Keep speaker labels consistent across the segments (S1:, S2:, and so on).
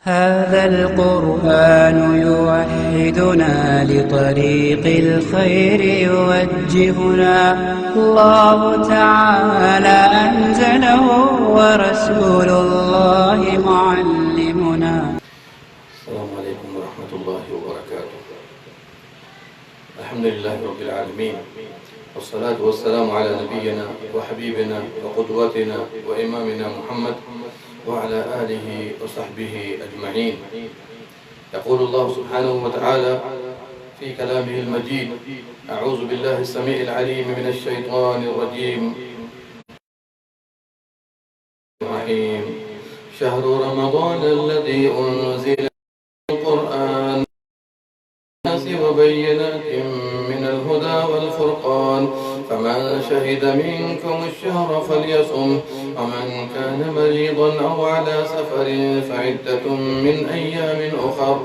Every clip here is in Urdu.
S1: هذا القرآن يوحدنا لطريق الخير يوجهنا الله تعالى أنزله ورسول الله معلمنا.
S2: السلام عليكم ورحمة الله وبركاته. الحمد لله رب العالمين، والصلاة والسلام على نبينا وحبيبنا وقدوتنا وإمامنا محمد وعلى آله وصحبه أجمعين. يقول الله سبحانه وتعالى في كلامه المجيد: أعوذ بالله السميع العليم من الشيطان الرجيم. شهر رمضان الذي أنزل القرآن وبينات من الهدى والفرقان، فمن شهد منكم الشهر فليصم، ومن كان مريضا أو على سفر فعدة من أيام أخر،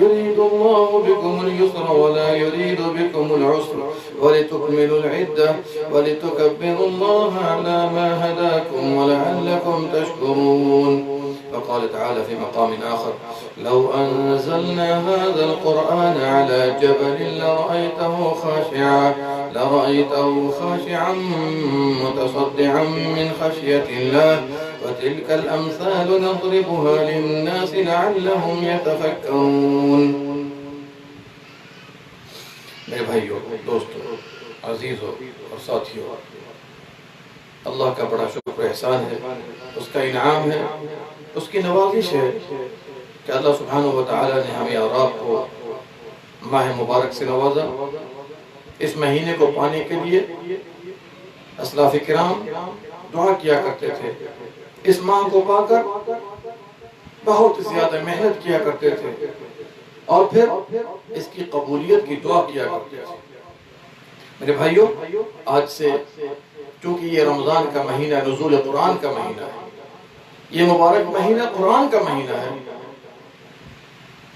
S2: يريد الله بكم اليسر ولا يريد بكم العسر، ولتكملوا العدة ولتكبروا الله على ما هداكم ولعلكم تشكرون. وقال تعالى في مقام آخر: لو أنزلنا هذا القرآن على جبل لرأيته خاشعا متصدعا من خشية الله، وتلك الأمثال نضربها للناس لعلهم يتفكرون. میرے بھائیو، دوستو، عزیزو اور ساتھیو، اللہ کا بڑا شکر احسان ہے، اس کا انعام ہے، اس کی نوازش ہے کہ اللہ سبحانہ وتعالی نے ہمیں اور آپ کو ماہ مبارک سے نوازا۔ اس مہینے کو پانے کے لیے اسلاف کرام دعا کیا کرتے تھے، اس ماہ کو پا کر بہت زیادہ محنت کیا کرتے تھے، اور پھر اس کی قبولیت کی دعا کیا کرتے تھے۔ میرے بھائیو، آج سے چونکہ یہ رمضان کا مہینہ نزول قرآن کا مہینہ ہے، یہ مبارک مہینہ قرآن کا مہینہ ہے،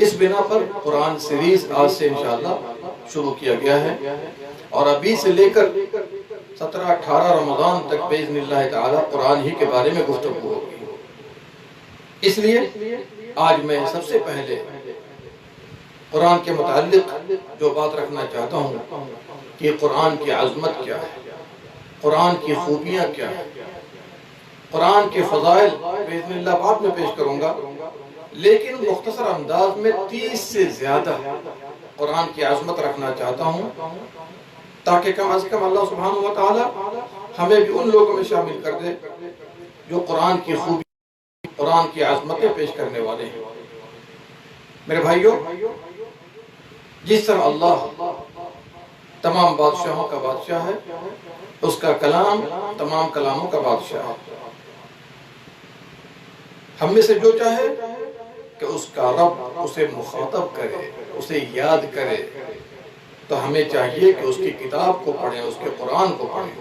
S2: اس بنا پر قرآن سیریز آج سے انشاءاللہ شروع کیا گیا ہے، اور ابھی سے لے کر 17-18 رمضان تک باذن اللہ تعالی قرآن ہی کے بارے میں گفتگو ہوگی۔ اس لیے آج میں سب سے پہلے قرآن کے متعلق جو بات رکھنا چاہتا ہوں کہ قرآن کی عظمت کیا ہے، قرآن کی خوبیاں کیا ہیں، قرآن کے فضائل باذن اللہ بعد میں پیش کروں گا، لیکن مختصر انداز میں 30 سے زیادہ قرآن کی عظمت رکھنا چاہتا ہوں، تاکہ کم از کم اللہ سبحانہ وتعالی ہمیں بھی ان لوگوں میں شامل کر دے جو قرآن کی خوبی، قرآن کی عظمتیں پیش کرنے والے ہیں۔ میرے بھائیو، جس طرح اللہ تمام بادشاہوں کا بادشاہ ہے، اس کا کلام تمام کلاموں کا بادشاہ ہے۔ ہم میں سے جو چاہے کہ اس کا رب اسے مخاطب کرے، اسے یاد کرے، تو ہمیں چاہیے کہ اس کی کتاب کو پڑھیں، اس کے قرآن کو پڑھیں۔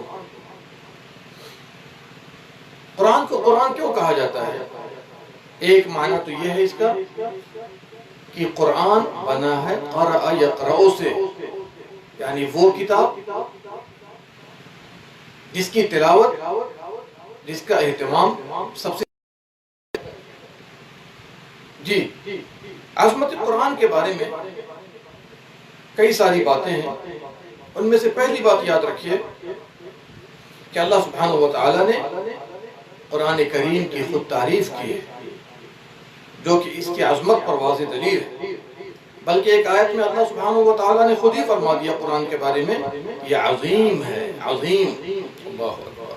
S2: قرآن کو قرآن کیوں کہا جاتا ہے؟ ایک معنی تو یہ ہے اس کا کہ قرآن بنا ہے قرأ یقرأ سے، یعنی وہ کتاب جس کی تلاوت، جس کا اہتمام سب سے عظمت قرآن کے بارے میں کئی ساری باتیں ہیں۔ ان میں سے پہلی بات یاد رکھیے کہ اللہ سبحانہ وتعالی نے قرآن کریم کی خود تعریف کی ہے، جو کہ اس کی عظمت پر واضح دلیل ہے۔ بلکہ ایک آیت میں اللہ سبحانہ وتعالی نے خود ہی فرما دیا قرآن کے بارے میں، یہ عظیم ہے، عظیم، اللہ اکبر،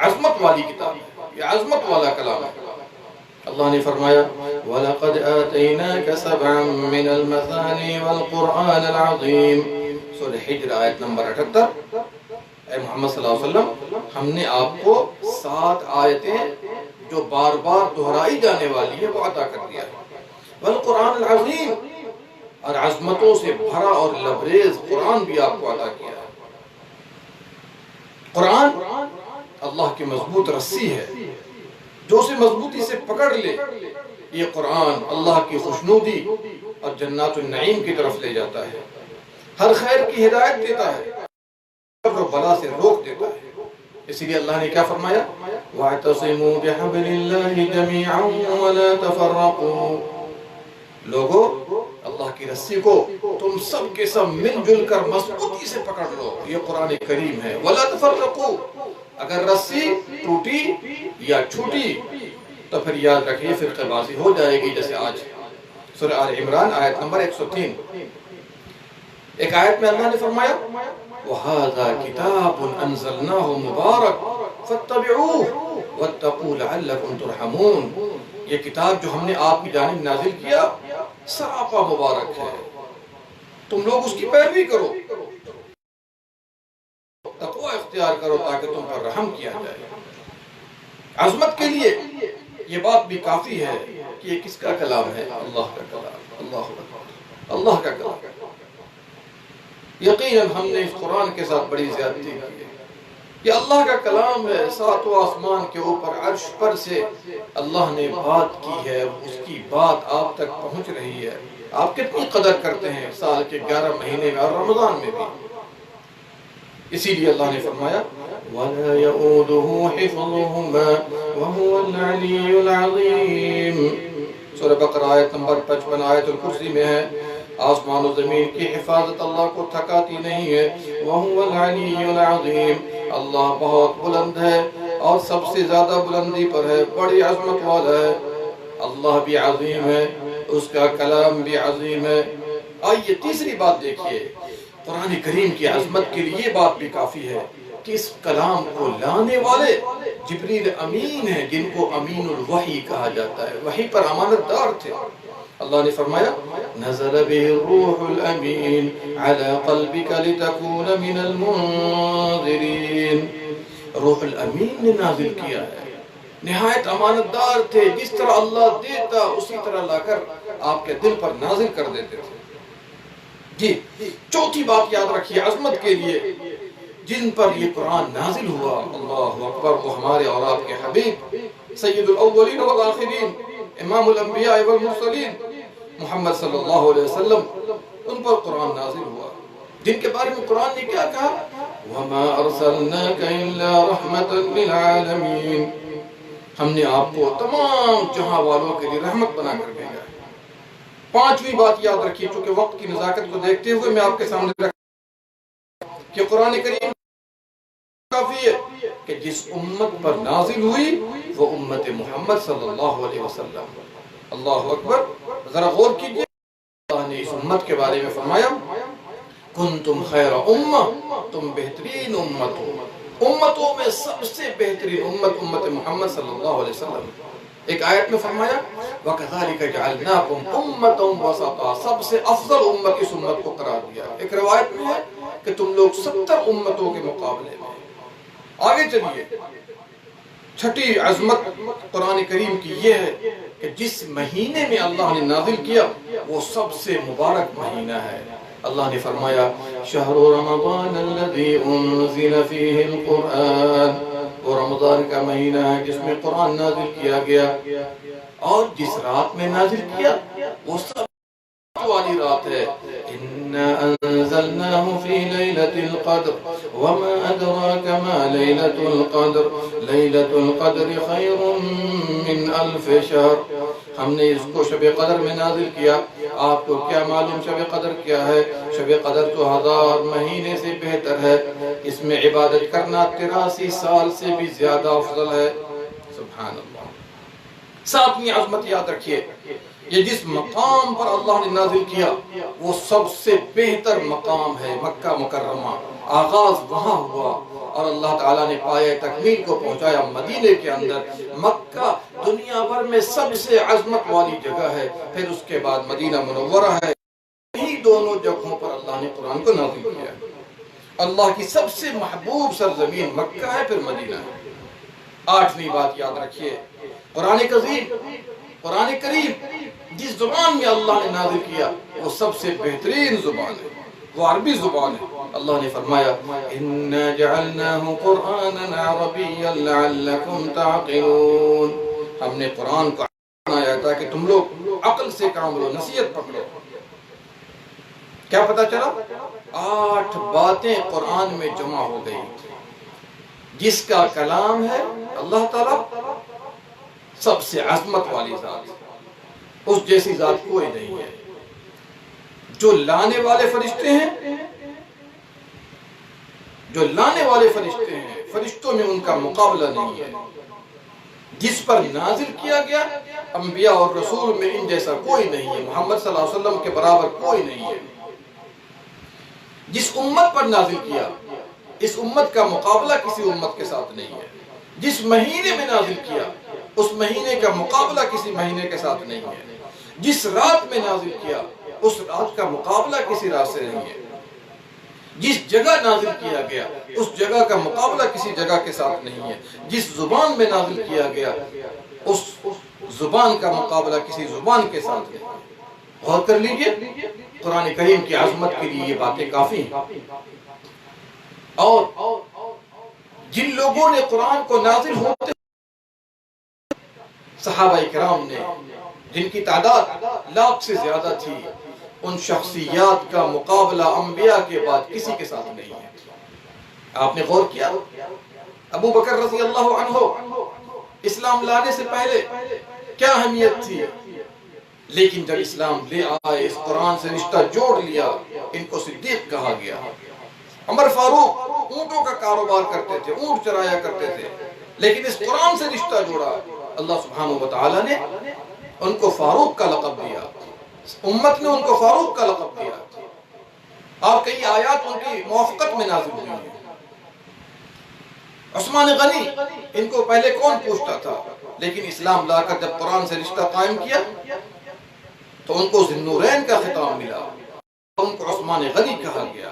S2: عظمت والی کتاب ہے، یہ عظمت والا کلام ہے۔ اللہ نے فرمایا: وَلَقَدْ آتَيْنَاكَ سَبْعًا مِّنَ الْمَثَانِي وَالْقُرْآنَ الْعَظِيمِ، سورہ حجر آیت نمبر 78۔ اے محمد صلی اللہ علیہ وسلم، ہم نے آپ کو 7 آیتیں جو بار بار دہرائی جانے والی ہیں وہ عطا کر دیا ہے۔ وَالْقُرْآنَ الْعَظِيمِ، اور عظمتوں سے بھرا اور لبریز قرآن بھی آپ کو عطا کیا ہے۔ قرآن اللہ کی مضبوط رسی ہے، جو اسے مضبوطی سے پکڑ لے، یہ قرآن اللہ کی خوشنودی اور جنات النعیم کی طرف لے جاتا ہے، ہر خیر کی ہدایت دیتا ہے، شر و بلا سے روک دیتا ہے۔ اسی لیے اللہ نے کیا فرمایا؟ وَاعْتَصِمُوا بِحَبْلِ اللَّهِ جَمِيعًا وَلَا تَفَرَّقُوا، لوگو اللہ کی رسی کو تم سب کے سب مل جل کر مضبوطی سے پکڑ لو، یہ قرآن کریم ہے۔ وَلَا تَفَرَّقُوا، اگر رسی ٹوٹی یا چھوٹی تو پھر یاد رکھیے فرقہ بازی ہو جائے گی، جیسے آج سورہ آل عمران آیت نمبر 103۔ ایک آیت میں اللہ نے فرمایا وَهَذَا كِتَابٌ أَنزَلْنَاهُ مُبَارَكٌ فَاتَّبِعُوهُ وَاتَّقُوا لَعَلَّكُمْ تُرْحَمُونَ، یہ کتاب جو ہم نے آپ کی جانب نازل کیا سراپا مبارک ہے، تم لوگ اس کی پیروی کرو، تقوی اختیار کرو تاکہ تم پر رحم کیا جائے۔ عظمت کے لیے یہ بات بھی کافی ہے کہ یہ کس کا کلام ہے؟ اللہ کا کلام، اللہ اکبر، اللہ کا کلام۔ یقیناً ہم نے اس قرآن کے ساتھ بڑی زیادتی کی ہے، یہ اللہ کا کلام ہے، ساتوں آسمان کے اوپر عرش پر سے اللہ نے بات کی ہے، اس کی بات آپ تک پہنچ رہی ہے۔ آپ کتنی قدر کرتے ہیں سال کے 11 مہینے میں اور رمضان میں بھی؟ اسی لیے اللہ نے فرمایا وَلَا يَؤُودُهُ حِفْظُهُمَا وَهُوَ الْعَلِيُّ الْعَظِيمُ، سورہ بقرہ آیت نمبر 55 آیت الکرسی میں ہے، آسمان و زمین کی حفاظت اللہ کو تھکاتی نہیں ہے۔ وَهُوَ الْعَلِيُّ الْعَظِيمُ، اللہ بہت بلند ہے اور سب سے زیادہ بلندی پر ہے، بڑی عظمت والا ہے۔ اللہ بھی عظیم ہے، اس کا کلام بھی عظیم ہے۔ آئیے تیسری بات دیکھیے، قرآن کریم کی عظمت کے لیے یہ بات بھی کافی ہے کہ اس کلام کو لانے والے جبریل امین ہیں، جن کو امین الوحی کہا جاتا ہے، وحی پر امانت دار تھے۔ اللہ نے فرمایا نزل به الروح الامین على قلبك لتكون من المنذرین، روح الامین نے نازل کیا ہے، نہایت امانت دار تھے، جس طرح اللہ دیتا اسی طرح لا کر آپ کے دل پر نازل کر دیتے تھے۔ جی چوتھی بات یاد رکھیے عظمت کے لیے جن پر یہ قرآن نازل ہوا، اللہ اکبر، وہ ہمارے اور آپ کے حبیب سید الاولین والآخرین، امام الانبیاء والمرسلین محمد صلی اللہ علیہ وسلم، ان پر قرآن نازل ہوا، جن کے بارے میں قرآن نے کیا کہا وَمَا أَرْسَلْنَاكَ إِلَّا رَحْمَةً لِلْعَالَمِينَ، ہم نے آپ کو تمام جہاں والوں کے لیے رحمت بنا کر بھیجا ہے۔ پانچویں بات یاد رکھیے، چونکہ وقت کی نزاکت کو دیکھتے ہوئے میں آپ کے سامنے رکھتا کہ قرآن کریم کافی ہے کہ جس امت پر نازل ہوئی وہ امت محمد صلی اللہ علیہ وسلم۔ اللہ اکبر، ذرا غور کیجئے، اللہ نے اس امت کے بارے میں فرمایا کنتم خیر امہ، تم بہترین امت ہو، امتوں میں سب سے بہترین امت امت محمد صلی اللہ علیہ وسلم۔ ایک آیت میں فرمایا وَكَذَلِكَ جَعَلْنَاكُمْ أُمَّةً وَسَطًا، سب سے افضل امت اس امت کو قرار دیا۔ ایک روایت میں ہے کہ تم لوگ 70 امتوں کے مقابلے میں۔ آگے چلیے، چھٹی عظمت قرآن کریم کی یہ ہے کہ جس مہینے میں اللہ نے نازل کیا وہ سب سے مبارک مہینہ ہے۔ اللہ نے فرمایا شہر رمضان الذی انزل فیہ القرآن، وہ رمضان کا مہینہ ہے جس میں قرآن نازل کیا گیا، اور جس رات میں نازل کیا وہ سب والی رات ہے۔ اِنَّا أَنزَلْنَاهُ فِي لَيْلَةِ الْقَدْرِ وَمَا أَدْرَاكَ مَا لَيْلَةُ الْقَدْرِ لَيْلَةُ الْقَدْرِ خَيْرٌ مِّنْ أَلْفِ شَهْرٍ، ہم نے اس کو شب قدر میں نازل کیا، آپ کو کیا معلوم شب قدر کیا ہے؟ شب قدر تو 1000 مہینے سے بہتر ہے، اس میں عبادت کرنا 83 سال سے بھی زیادہ افضل ہے۔ سبحان اللہ۔ ساتویں عظمت یاد رکھیے، یہ جس مقام پر اللہ نے نازل کیا وہ سب سے بہتر مقام ہے، مکہ مکرمہ، آغاز وہاں ہوا اور اللہ تعالیٰ نے پایہ تکمیل کو پہنچایا مدینے کے اندر۔ مکہ دنیا بھر میں سب سے عظمت والی جگہ ہے، پھر اس کے بعد مدینہ منورہ ہے، یہی دونوں جگہوں پر اللہ نے قرآن کو نازل کیا۔ اللہ کی سب سے محبوب سرزمین مکہ ہے، پھر مدینہ ہے۔ آٹھویں بات یاد رکھیے، قرآن کریم جس زبان میں اللہ نے نازل کیا وہ سب سے بہترین زبان ہے، وہ عربی زبان ہے۔ اللہ نے فرمایا اِنَّا جَعَلْنَاهُ قُرْآنًا عَرَبِيًّا لَعَلَّكُمْ تَعْقِلُونَ، ہم نے قرآن کو بنایا تاکہ تم لوگ عقل سے کام لو، نصیحت پکڑو۔ کیا پتا چلا؟ 8 باتیں قرآن میں جمع ہو گئی، جس کا کلام ہے اللہ تعالیٰ سب سے عظمت والی ذات، اس جیسی ذات کوئی نہیں ہے۔ جو لانے والے فرشتے ہیں، جو لانے والے فرشتے ہیں، فرشتوں میں ان کا مقابلہ نہیں ہے۔ جس پر نازل کیا گیا انبیاء اور رسول میں ان جیسا کوئی نہیں ہے، محمد صلی اللہ علیہ وسلم کے برابر کوئی نہیں ہے۔ جس امت پر نازل کیا، اس امت کا مقابلہ کسی امت کے ساتھ نہیں ہے۔ جس مہینے میں نازل کیا، اس مہینے کا مقابلہ کسی مہینے کے ساتھ نہیں ہے۔ جس رات میں نازل کیا، اس رات کا مقابلہ کسی رات سے نہیں ہے۔ جس جگہ نازل کیا گیا، اس جگہ کا مقابلہ کسی جگہ کے ساتھ نہیں ہے۔ جس زبان میں نازل کیا گیا، اس زبان کا مقابلہ کسی زبان کے ساتھ نہیں ہے۔ غور کر لیجئے، قرآن کریم کی عظمت کے لیے یہ باتیں کافی ہیں۔ اور جن لوگوں نے قرآن کو نازل ہوتے صحابہ کرام نے، جن کی تعداد لاکھ سے زیادہ تھی، ان شخصیات کا مقابلہ انبیاء کے بعد کسی کے ساتھ نہیں ہے۔ آپ نے غور کیا، ابو بکر رضی اللہ عنہ اسلام لانے سے پہلے کیا اہمیت تھی، لیکن جب اسلام لے آئے، اس قرآن سے رشتہ جوڑ لیا، ان کو صدیق کہا گیا۔ عمر فاروق اونٹوں کا کاروبار کرتے تھے، اونٹ چرایا کرتے تھے، لیکن اس قرآن سے رشتہ جوڑا، اللہ سبحانہ وتعالی نے ان کو فاروق کا لقب دیا، امت نے ان کو فاروق کا لقب دیا، اور کئی آیات ان کی موافقت میں نازل ہوئی ہیں۔ عثمان غنی، ان کو پہلے کون پوچھتا تھا، لیکن اسلام لا کر جب قرآن سے رشتہ قائم کیا تو ان کو ذی النورین کا خطاب ملا، ان کو عثمان غنی کہا گیا۔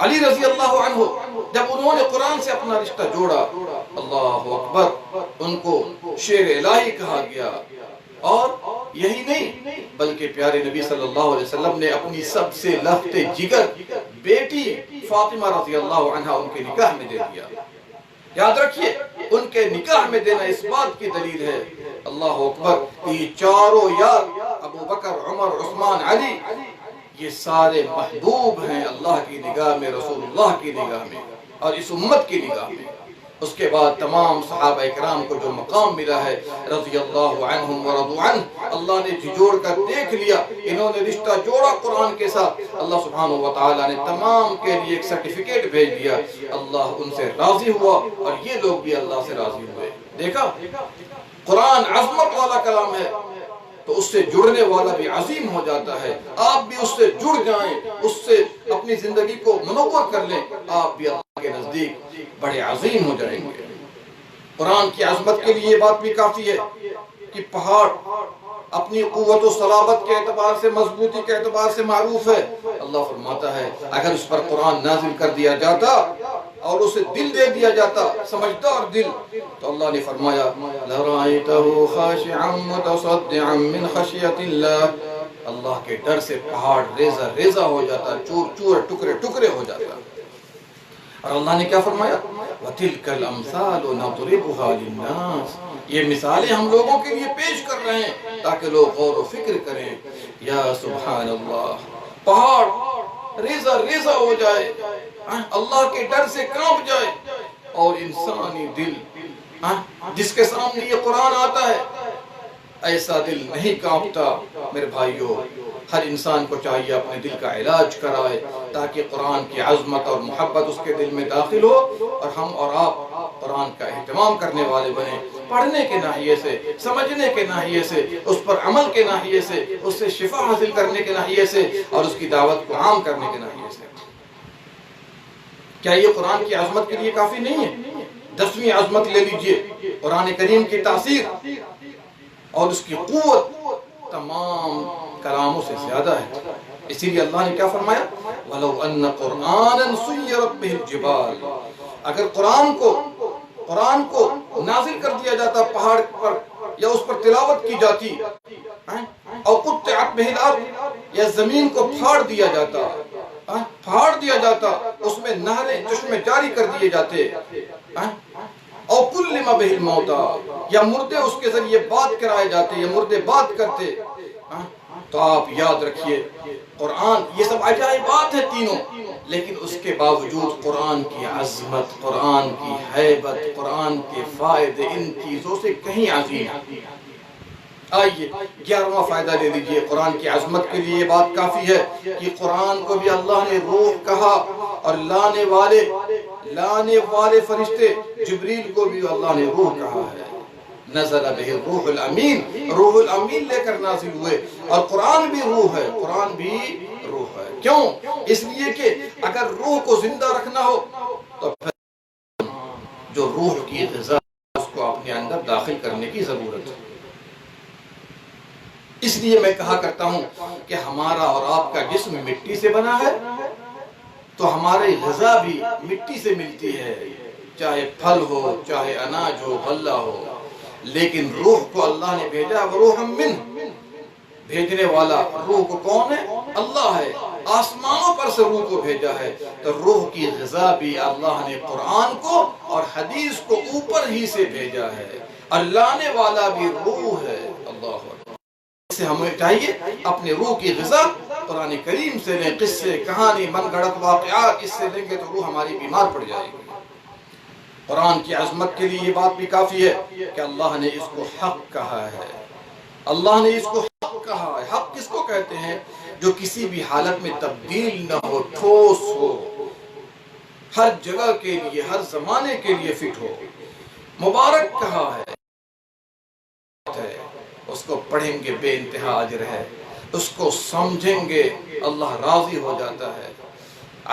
S2: علی رضی اللہ عنہ جب انہوں نے قرآن سے اپنا رشتہ جوڑا، اللہ اکبر، ان کو شیر الہی کہا گیا۔ اور یہی نہیں بلکہ پیارے نبی صلی اللہ علیہ وسلم نے اپنی سب سے لخت جگر بیٹی فاطمہ رضی اللہ عنہ ان کے نکاح میں دے دیا۔ یاد رکھیے، ان کے نکاح میں دینا اس بات کی دلیل ہے، اللہ اکبر، یہ چاروں یار ابو بکر، عمر، عثمان، علی، یہ سارے محبوب ہیں اللہ کی نگاہ میں، رسول اللہ کی نگاہ میں اور اس امت کی نگاہ میں۔ اس کے بعد تمام صحابہ کرام کو جو مقام ملا ہے، رضی اللہ عنہم ورضوا عنہ، اللہ نے جھجوڑ کر دیکھ لیا، انہوں نے رشتہ جوڑا قرآن کے ساتھ، اللہ سبحانہ وتعالی نے تمام کے لیے ایک سرٹیفکیٹ بھیج دیا، اللہ ان سے راضی ہوا اور یہ لوگ بھی اللہ سے راضی ہوئے۔ دیکھا، قرآن عظمت والا کلام ہے تو اس سے جڑنے والا بھی عظیم ہو جاتا ہے۔ آپ بھی اس سے جڑ جائیں، اس سے اپنی زندگی کو منور کر لیں، آپ بھی اللہ کے نزدیک بڑے عظیم ہو جائیں گے۔ قرآن کی عظمت کے لیے یہ بات بھی کافی ہے کہ پہاڑ اپنی قوت و صلابت کے اعتبار سے، مضبوطی کے اعتبار سے معروف ہے۔ اللہ فرماتا ہے اگر اس پر قرآن نازل کر دیا جاتا اور اسے دل دے دیا جاتا، سمجھدار دل، تو اللہ نے فرمایا لَرَأَيْتَهُ خَاشِعًا مُتَصَدِّعًا مِّنْ خَشْيَةِ اللَّهِ، اللہ کے ڈر سے پہاڑ ریزہ ریزہ ہو جاتا، چور چور، ٹکڑے ٹکڑے ہو جاتا۔ اور اللہ نے کیا فرمایا وَتِلْكَ الْأَمْثَالُ نَضْرِبُهَا لِلنَّاسِ، یہ مثالیں ہم لوگوں کے لیے پیش کر رہے ہیں تاکہ لوگ غور و فکر کریں۔ یا سبحان اللہ، پہاڑ ریزہ ریزہ ہو جائے، اللہ کے ڈر سے کانپ جائے، اور انسانی دل جس کے سامنے یہ قرآن آتا ہے ایسا دل نہیں کانپتا۔ میرے بھائیو، ہر انسان کو چاہیے اپنے دل کا علاج کرائے تاکہ قرآن کی عظمت اور محبت اس کے دل میں داخل ہو، اور ہم اور آپ قرآن کا اہتمام کرنے والے بنیں، پڑھنے کے ناحیے سے، سمجھنے کے ناحیے سے، اس پر عمل کے ناحیے سے، اس سے شفا حاصل کرنے کے ناحیے سے، اور اس کی دعوت کو عام کرنے کے ناحیے سے۔ کیا یہ قرآن کی عظمت کے لیے کافی نہیں ہے؟ 10ویں عظمت لے لیجئے، قرآن کریم کی تاثیر اور اس کی قوت تمام کلاموں سے زیادہ ہے۔ اسی لیے اللہ نے کیا فرمایا وَلَوْ أَنَّ قُرْآنًا سُيِّرَتْ بِهِ الْجِبَالُ، اگر قرآن کو نازل کر دیا جاتا پہاڑ پر یا اس پر تلاوت کی جاتی، اور قُطِّعَتْ بِهِ الْأَرْضُ، یا زمین کو پھاڑ دیا جاتا، اس میں نہریں، چشمے جاری کر دیے جاتے، اور کُلِّمَ بِهِ الْمَوْتَى، یا مردے اس کے ذریعے بات کرائے جاتے، یا مردے بات کرتے۔ تو آپ یاد رکھیے قرآن یہ سب عجائبات ہیں تینوں، لیکن اس کے باوجود قرآن کی عظمت، قرآن کی ہیبت، قرآن کے فائدے ان چیزوں سے کہیں عظیم ہیں۔ آئیے 11واں فائدہ لے لیجئے قرآن کی عظمت کے لیے یہ بات کافی ہے کہ قرآن کو بھی اللہ نے روح کہا، اور لانے والے فرشتے جبریل کو بھی اللہ نے روح کہا ہے۔ نزل بہ الروح الامین، روح الامین لے کر نازل ہوئے، اور قرآن بھی روح ہے، قرآن بھی روح ہے۔ کیوں؟ اس لیے کہ اگر روح کو زندہ رکھنا ہو تو پھر جو روح کی غذا اس کو اپنے اندر داخل کرنے کی ضرورت ہے۔ اس لیے میں کہا کرتا ہوں کہ ہمارا اور آپ کا جسم مٹی سے بنا ہے، تو ہماری غذا بھی مٹی سے ملتی ہے، چاہے پھل ہو، چاہے اناج ہو، غلہ ہو، لیکن روح کو اللہ نے بھیجا، وروح من، بھیجنے والا روح کو کون ہے؟ اللہ ہے، آسمانوں پر سے روح کو بھیجا ہے، تو روح کی غذا بھی اللہ نے قرآن کو اور حدیث کو اوپر ہی سے بھیجا ہے، اور لانے والا بھی روح ہے۔ اللہ اکبر۔ اس سے ہمیں چاہیے اپنے روح کی غذا قرآن کریم سے لیں، قصے، کہانی، من گھڑت واقعات اس سے لیں گے تو روح ہماری بیمار پڑ جائے گی۔ قرآن کی عظمت کے لیے یہ بات بھی کافی ہے کہ اللہ نے اس کو حق کہا ہے، اللہ نے اس کو حق کہا ہے۔ حق کس کو کہتے ہیں؟ جو کسی بھی حالت میں تبدیل نہ ہو، ٹھوس ہو، ہر جگہ کے لیے، ہر زمانے کے لیے فٹ ہو۔ مبارک کہا ہے، اس کو پڑھیں گے بے انتہا اجر ہے، اس کو سمجھیں گے اللہ راضی ہو جاتا ہے۔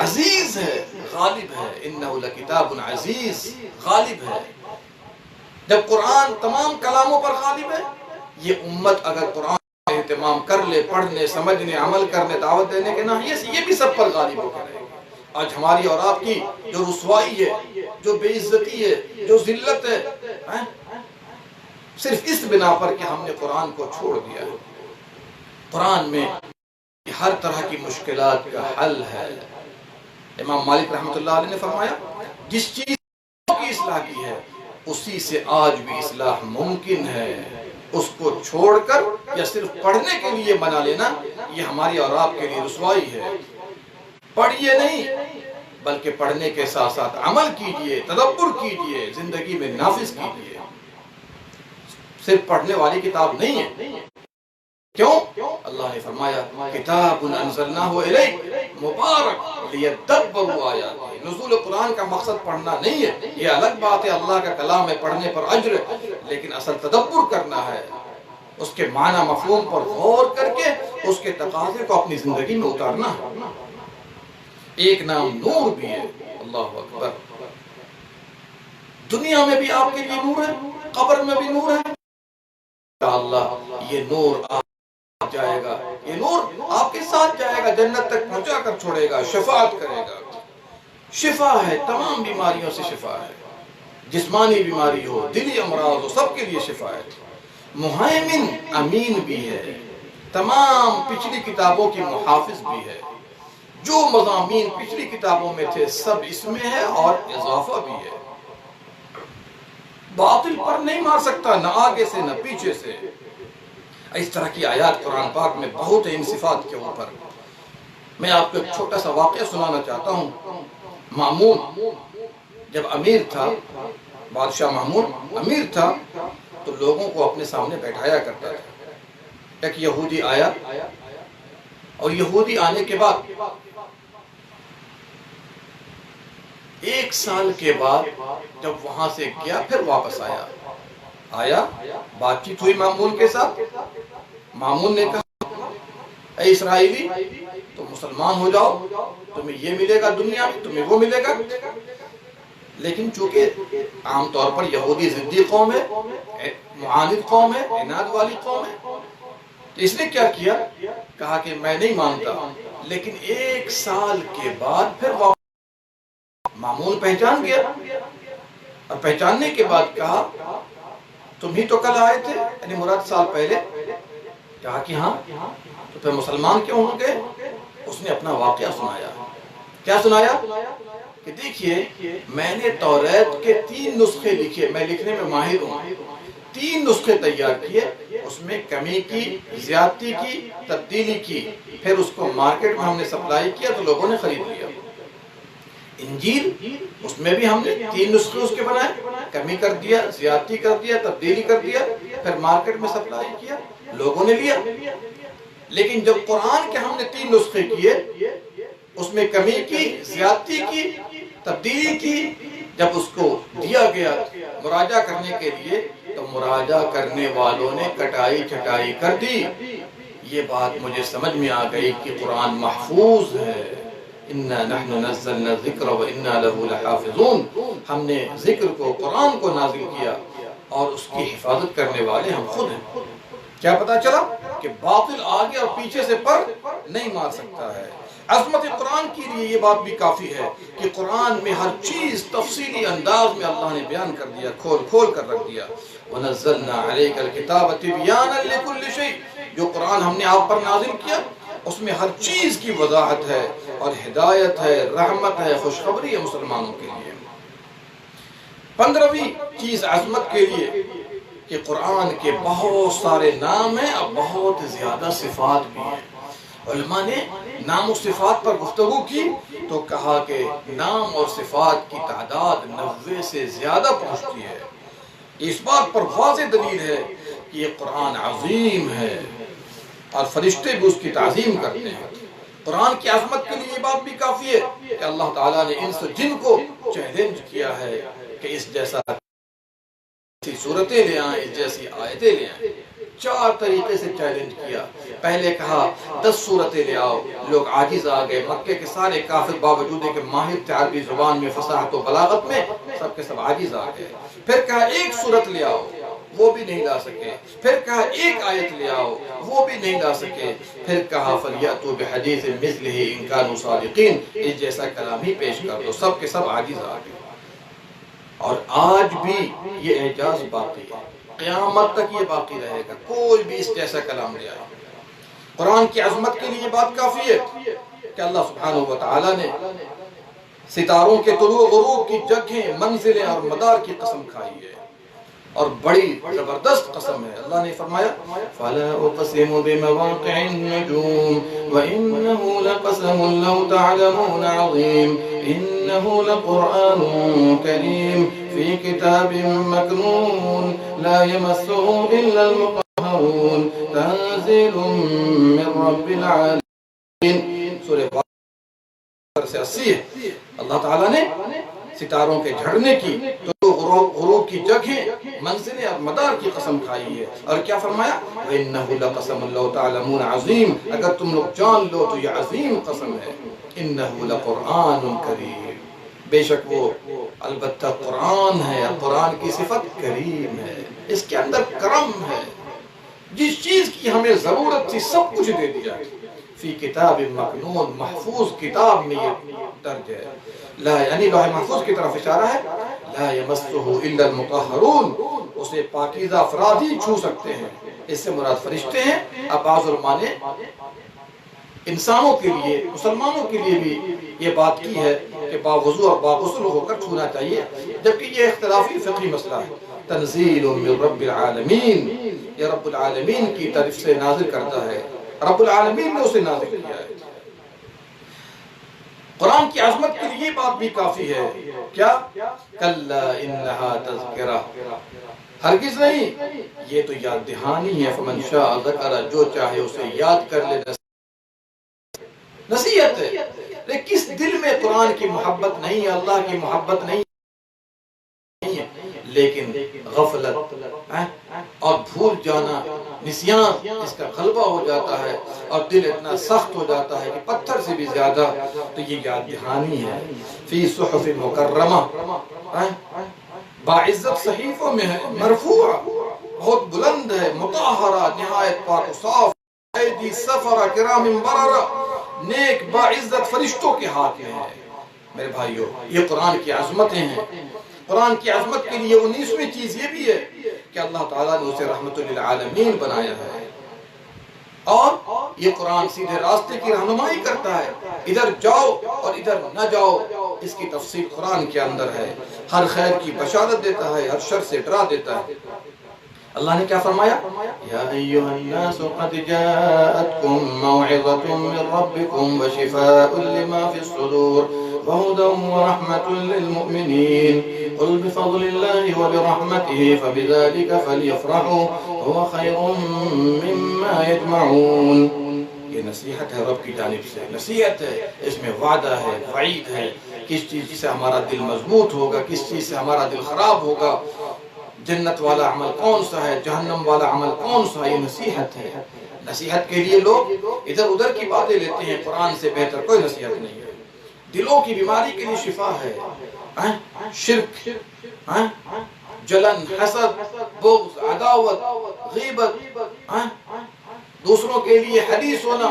S2: عزیز ہے، غالب ہے، انہو لکتاب عزیز، غالب ہے۔ جب قرآن تمام کلاموں پر غالب ہے، یہ امت اگر قرآن کا اہتمام کر لے، پڑھنے، سمجھنے، عمل کرنے، دعوت دینے کے ناحیے سے، یہ بھی سب پر غالب ہو کر رہے گا۔ آج ہماری اور آپ کی جو رسوائی ہے، جو بے عزتی ہے، جو ذلت ہے، صرف اس بنا پر کہ ہم نے قرآن کو چھوڑ دیا ہے۔ قرآن میں ہر طرح کی مشکلات کا حل ہے۔ امام مالک رحمۃ اللہ علیہ نے فرمایا، جس چیز کی اصلاح کی ہے اسی سے آج بھی اصلاح ممکن ہے، اس کو چھوڑ کر یا صرف پڑھنے کے لیے بنا لینا یہ ہماری اور آپ کے لیے رسوائی ہے۔ پڑھیے نہیں بلکہ پڑھنے کے ساتھ ساتھ عمل کیجئے، تدبر کیجئے، زندگی میں نافذ کیجئے۔ صرف پڑھنے والی کتاب نہیں ہے۔ کیوں؟ اللہ نے فرمایا کتاب انزلناہ الیک مبارک لیدبروا آیاتہ۔ نزول قرآن کا مقصد پڑھنا نہیں ہے، یہ الگ بات ہے، اللہ کا کلام ہے، پڑھنے پر اجر ہے، لیکن اصل تدبر کرنا ہے، اس کے معنی مفہوم پر غور کر کے اس کے تقاضے کو اپنی زندگی میں اتارنا ہے۔ ایک نام نور بھی ہے، اللہ اکبر۔ دنیا میں بھی آپ کے لیے نور ہے، قبر میں بھی نور ہے۔ اللہ یہ نور آپ جائے گا، یہ نور آپ کے ساتھ جائے گا، جنت تک پہنچا کر چھوڑے گا، شفاعت کرے گا۔ شفا ہے، تمام بیماریوں سے شفا ہے، جسمانی بیماری ہو، دلی امراض ہو، سب کے لیے شفا ہے۔ مہیمن امین بھی ہے، تمام پچھلی کتابوں کی محافظ بھی ہے، جو مضامین پچھلی کتابوں میں تھے سب اس میں ہے اور اضافہ بھی ہے۔ باطل پر نہیں مار سکتا، نہ آگے سے نہ پیچھے سے۔ اس طرح کی آیات قرآن پاک میں بہت ہے ان صفات کے اوپر۔ میں آپ کو ایک چھوٹا سا واقعہ سنانا چاہتا ہوں۔ مامون جب امیر تھا، بادشاہ مامون امیر تھا، تو لوگوں کو اپنے سامنے بیٹھایا کرتا تھا۔ ایک یہودی آیا، اور یہودی آنے کے بعد 1 سال کے بعد جب وہاں سے گیا پھر واپس آیا، بات چیت ہوئی مامون کے ساتھ۔ مامون نے کہا اے اسرائیلی تم مسلمان ہو جاؤ، تمہیں یہ ملے گا دنیا میں، تمہیں وہ ملے گا۔ لیکن چونکہ عام طور پر یہودی ضدی قوم ہے، معاند قوم ہے، عناد والی قوم ہے، تو اس نے کیا کیا؟ کہا کہ میں نہیں مانتا۔ لیکن 1 سال کے بعد پھر مامون پہچان گیا، اور پہچاننے کے بعد کہا تم ہی تو کل آئے تھے، یعنی مراد سال پہلے۔ کہا کہ ہاں، تو پھر مسلمان کیوں ہوں گے؟ اس نے اپنا واقعہ سنایا۔ کیا سنایا؟ کہ دیکھیے میں نے توریت کے 3 نسخے لکھے، میں لکھنے میں ماہر ہوں، 3 نسخے تیار کیے، اس میں کمی کی، زیادتی کی، تبدیلی کی، پھر اس کو مارکیٹ میں ہم نے سپلائی کیا تو لوگوں نے خرید لیا۔ انجیل اس میں بھی ہم نے 3 نسخے اس کے بنائے، کمی کر دیا، زیادتی کر دیا، تبدیلی کر دیا، پھر مارکیٹ میں سپلائی کیا، لوگوں نے لیا۔ لیکن جب قرآن کے ہم نے 3 نسخے کیے، اس میں کمی کی، زیادتی کی، تبدیلی کی، جب اس کو دیا گیا مراجعہ کرنے کے لیے تو مراجعہ کرنے والوں نے کٹائی چھٹائی کر دی۔ یہ بات مجھے سمجھ میں آ گئی کہ قرآن محفوظ ہے۔ اِنَّا نَحْنُ نَزَّلْنَا الذِّكْرَ وَإِنَّا لَهُ لَحَافِظُونَ، ہم نے ذکر کو، قرآن کو نازل کیا اور اس کی حفاظت کرنے والے ہم خود ہیں۔ کیا پتا چلا کہ باطل آگے اور پیچھے سے پر نہیں مار سکتا ہے۔ عظمت قرآن کے لیے یہ بات بھی کافی ہے کہ قرآن میں ہر چیز تفصیلی انداز میں اللہ نے بیان کر دیا، کھول کھول کر رکھ دیا۔ وَنَزَّلْنَا عَلَيْكَ الْكِتَابَ تِبْيَانًا لِكُلِّ شَيْءٍ، جو قرآن ہم نے آپ پر نازل کیا اس میں ہر چیز کی وضاحت ہے اور ہدایت ہے، رحمت ہے، خوشخبری ہے مسلمانوں کے لیے۔ 15ویں چیز عظمت کے لیے کہ قرآن کے بہت سارے نام ہیں اور بہت زیادہ صفات بھی ہیں۔ علماء نے نام و صفات پر گفتگو کی تو کہا کہ نام اور صفات کی تعداد 90 سے زیادہ پہنچتی ہے۔ اس بات پر واضح دلیل ہے کہ یہ قرآن عظیم ہے اور فرشتے بھی اس کی تعظیم کرتے ہیں۔ قرآن کی عظمت کے لیے یہ بات بھی کافی ہے کہ اللہ تعالیٰ نے انس و جن کو چیلنج کیا ہے کہ اس جیسا صورتیں لے آئیں، اس جیسی آیتیں لے آئیں۔ 4 طریقے سے چیلنج کیا۔ پہلے کہا 10 صورتیں لے آؤ، لوگ عاجز آ گئے۔ مکے کے سارے کافر باوجود کہ ماہر تھے عربی زبان میں، فصاحت و بلاغت میں، سب کے سب عاجز آ گئے۔ پھر کہا 1 صورت لے آؤ، وہ بھی نہیں لا سکے۔ پھر کہا 1 آیت لے آؤ، وہ بھی نہیں لا سکے۔ پھر کہا فَلْيَأْتُوا بِحَدِيثٍ مِثْلِهِ إِن كَانُوا صَادِقِينَ، اس جیسا کلام ہی پیش کر دو۔ سب کے سب عاجز آ گئے۔ اور آج بھی یہ اعجاز باقی ہے، قیامت تک یہ باقی رہے گا، کوئی بھی اس جیسا کلام لے آئے۔ قرآن کی عظمت کے لیے یہ بات کافی ہے کہ اللہ سبحانہ و تعالی نے ستاروں کے طلوع غروب کی جگہیں، منزلیں اور مدار کی قسم کھائی ہے، اور بڑی زبردست قسم ہے۔ اللہ نے فرمایا فَلَا أُقْسِمُ بِمَوَاقِعِ النُّجُومِ وَإِنَّهُ لَقَسَمٌ لَوْ تَعْلَمُونَ عَظِيمٌ إِنَّهُ لَقُرْآنٌ كَرِيمٌ فِي كِتَابٍ مَّكْنُونٍ لَا يَمَسُّهُ إِلَّا الْمُطَهَّرُونَ تَنزِيلٌ مِّن رَّبِّ الْعَالَمِينَ۔ سورہ بقرہ سے 80 ہے۔ اللہ تعالیٰ نے ستاروں کے جھڑنے کی، غروب کی جگہیں، منزلیں اور مدار کی قسم کھائی ہے، اور کیا فرمایا وَإِنَّهُ لَقَسَمٌ لَوْ تَعْلَمُونَ عَظِيمٌ، اگر تم لوگ جان لو تو یہ عظیم قسم ہے۔ إِنَّهُ لَقُرْآنٌ كَرِيمٌ، بے شک وہ البتہ قرآن ہے، قرآن کی صفت کریم ہے، اس کے اندر کرم ہے، جس چیز کی ہمیں ضرورت تھی سب کچھ دے دیا۔ فی کتاب مکنون، محفوظ کتاب میں یہ درج ہے۔ لا یعنی لوح محفوظ کی طرف اشارہ ہے۔ لا یمسہ الا المطہرون، اسے پاکیزہ افراد ہی چھو سکتے ہیں۔ اس سے مراد فرشتے ہیں۔ اب بعض علماء نے انسانوں کے لیے، مسلمانوں کے لیے بھی یہ بات کی ہے کہ باوضو اور باغسل ہو کر چھونا چاہیے، جبکہ یہ اختلافی فقہی مسئلہ ہے۔ تنزیل من رب العالمین، یہ رب العالمین کی طرف سے نازل کرتا ہے، رب العالمین نے اسے نازل کیا ہے۔ قرآن کی عظمت کے لیے بات بھی کافی ہے، کیا کلا انہا تذکرہ، ہرگز نہیں، یہ تو یاد دہانی ہے۔ فمن شاء ذکر، جو چاہے اسے یاد کر لے، نصیحت ہے۔ لیکن کس دل میں قرآن کی محبت نہیں ہے، اللہ کی محبت نہیں ہے، لیکن غفلت اور بھول جانا، نسیان، اس کا غلبہ ہو جاتا ہے اور دل اتنا سخت ہو جاتا ہے کہ پتھر سے بھی زیادہ، تو یہ یاد دہانی ہے۔ فی صحف مکرمہ، باعزت صحیفوں میں ہے، مرفوع، بہت بلند ہے، مطہرہ، نہایت پاک و صاف، ایدی سفرہ کرام بررہ، نیک باعزت فرشتوں کے ہاتھ میں ہے۔ میرے بھائیو، یہ قرآن کی عظمتیں ہیں۔ قرآن کی عظمت کے لیے 19ویں چیز یہ بھی ہے کہ اللہ تعالیٰ نے اسے رحمت للعالمین بنایا ہے، اور یہ قرآن سیدھے راستے کی رہنمائی کرتا ہے۔ ادھر جاؤ اور ادھر نہ جاؤ، اس کی تفصیل قرآن کے اندر ہے۔ ہر خیر کی بشارت دیتا ہے، ہر شر سے ڈرا دیتا ہے۔ اللہ نے کیا فرمایا؟ یا ایھا الناس قد جاءتکم موعظۃ من ربکم وشفاء لما فی الصدور وهدى ورحمة للمؤمنين قل بفضل الله وبرحمته فبذلك فليفرحوا هو خير مما يجمعون. یہ نصیحت ہے رب کی جانب سے، نصیحت ہے، اس میں وعدہ ہے، وعید ہے، کس چیز سے ہمارا دل مضبوط ہوگا، کس چیز سے ہمارا دل خراب ہوگا، جنت والا عمل کون سا ہے، جہنم والا عمل کون سا ہے. یہ نصیحت ہے. نصیحت کے لیے لوگ ادھر ادھر کی باتیں لیتے ہیں، قرآن سے بہتر کوئی نصیحت نہیں ہے. دلوں کی بیماری کے لیے شفا ہے. شرک، جلن، حسد، بغض، عداوت، غیبت، دوسروں کے لیے حدیث ہونا،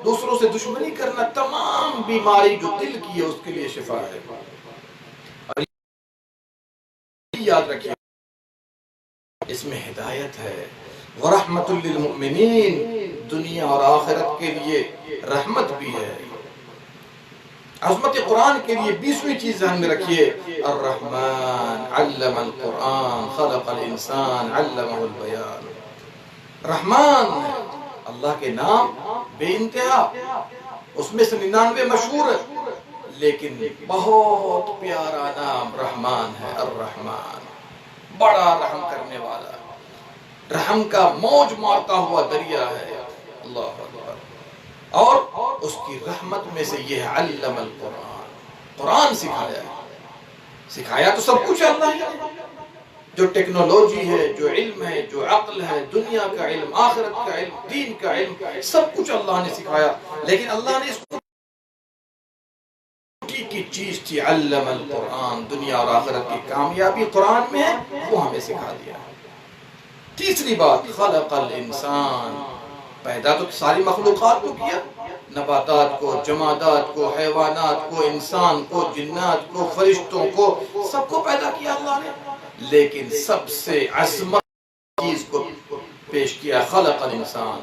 S2: دوسروں سے دشمنی کرنا، تمام بیماری جو دل کی ہے اس کے لیے شفا ہے. اور یاد رکھیے اس میں ہدایت ہے. وَرَحْمَةٌ لِّلْمُؤْمِنِينَ، دنیا اور آخرت کے لیے رحمت بھی ہے. عظمت قرآن کے لیے 20ویں چیز ذہن میں رکھیے، الرحمن علم القرآن خلق الانسان علمہ البیان. رحمان ہے اللہ کے نام بے انتہا، اس میں سے 99 مشہور ہے، لیکن بہت پیارا نام رحمان ہے. الرحمن بڑا رحم کرنے والا، رحم کا موج مارتا ہوا دریا ہے. اللہ اکبر. اور اس کی رحمت میں سے یہ ہے علم القرآن، قرآن سکھایا ہے. سکھایا تو سب کچھ اللہ ہے، جو ٹیکنالوجی ہے، جو علم ہے، جو عقل ہے، دنیا کا علم، آخرت کا علم، دین کا علم، سب کچھ اللہ نے سکھایا. لیکن اللہ نے اس کو کی چیز تھی علم القرآن، دنیا اور آخرت کی کامیابی قرآن میں ہے، وہ ہمیں سکھا دیا. تیسری بات، خلق الانسان، پیدا تو ساری مخلوقات کو کیا، نباتات کو، جمادات کو، حیوانات کو، انسان کو، جنات کو، فرشتوں کو، سب کو پیدا کیا اللہ نے. لیکن سب سے عظمت چیز کو پیش کیا، خلق الانسان،